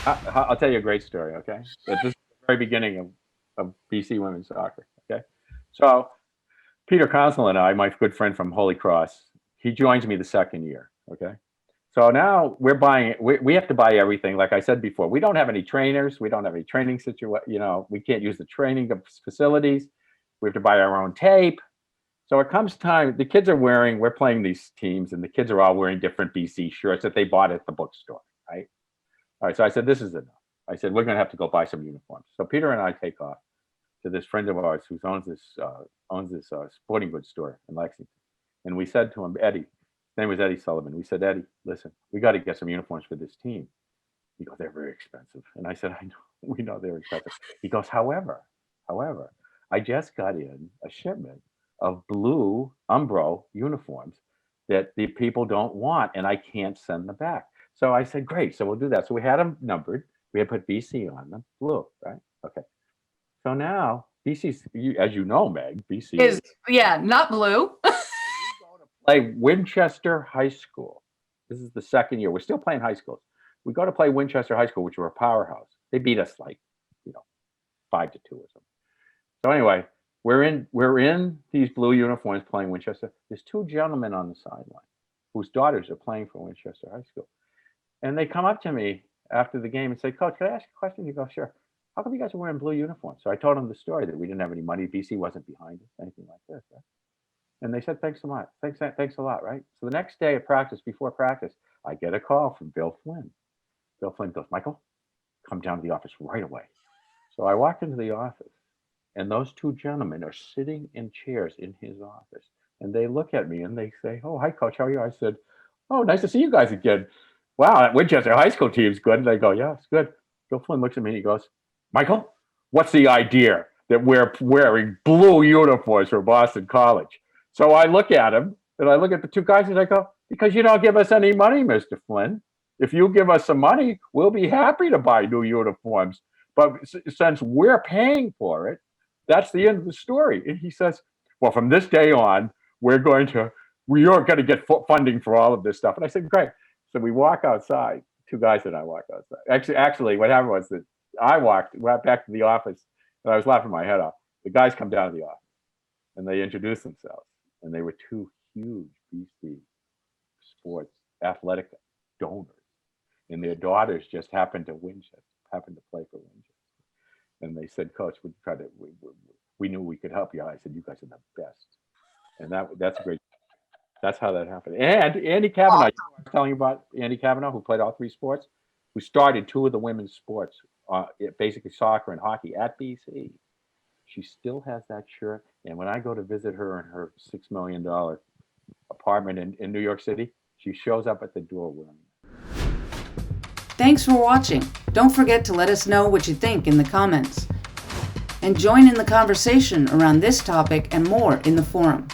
I'll tell you a great story, okay? This is the very beginning of BC women's soccer, okay? So Peter Council and I, my good friend from Holy Cross, he joins me the second year, okay? So now we're buying, we have to buy everything. Like I said before, we don't have any trainers. We don't have any training we can't use the training facilities. We have to buy our own tape. So it comes time, the kids are we're playing these teams, and the kids are all wearing different BC shirts that they bought at the bookstore, right? All right, so I said, this is enough. I said, we're going to have to go buy some uniforms. So Peter and I take off to this friend of ours who owns this sporting goods store in Lexington. And we said to him, Eddie, his name was Eddie Sullivan. We said, Eddie, listen, we got to get some uniforms for this team. He goes, they're very expensive. And I said, I know, we know they're expensive. He goes, however, I just got in a shipment of blue Umbro uniforms that the people don't want, and I can't send them back. So I said, great. So we'll do that. So we had them numbered. We had put BC on them, blue, right? Okay. So now BC's, as you know, Meg, BC is not blue. Play Winchester High School. This is the second year. We're still playing high schools. We go to play Winchester High School, which were a powerhouse. They beat us like, 5-2 or something. So anyway, we're in these blue uniforms playing Winchester. There's two gentlemen on the sideline whose daughters are playing for Winchester High School. And they come up to me after the game and say, Coach, can I ask you a question? You go, sure. How come you guys are wearing blue uniforms? So I told them the story that we didn't have any money. BC wasn't behind us, anything like this, right? And they said, thanks a lot. Thanks a lot, right? So the next day at practice, before practice, I get a call from Bill Flynn. Bill Flynn goes, Michael, come down to the office right away. So I walk into the office, and those two gentlemen are sitting in chairs in his office. And they look at me and they say, oh, hi, Coach, how are you? I said, oh, nice to see you guys again. Wow, that Winchester High School team's good. And they go, yeah, it's good. Bill Flynn looks at me and he goes, Michael, what's the idea that we're wearing blue uniforms for Boston College? So I look at him, and I look at the two guys, and I go, because you don't give us any money, Mr. Flynn. If you give us some money, we'll be happy to buy new uniforms. But since we're paying for it, that's the end of the story. And he says, well, from this day on, we are going to get funding for all of this stuff. And I said, great. So we walk outside. Two guys and I walk outside. Actually, what happened was that I went back to the office, and I was laughing my head off. The guys come down to the office, and they introduce themselves. And they were two huge BC sports athletic donors. And their daughters just happened to play for Winchester. And they said, Coach, we knew we could help you. I said, you guys are the best. And that's great. That's how that happened. And Andy Kavanaugh, I was telling you about Andy Kavanaugh, who played all three sports, who started two of the women's sports, basically soccer and hockey at BC. She still has that shirt. And when I go to visit her in her $6 million apartment in New York City, she shows up at the door wearing it. Thanks for watching. Don't forget to let us know what you think in the comments. And join in the conversation around this topic and more in the forum.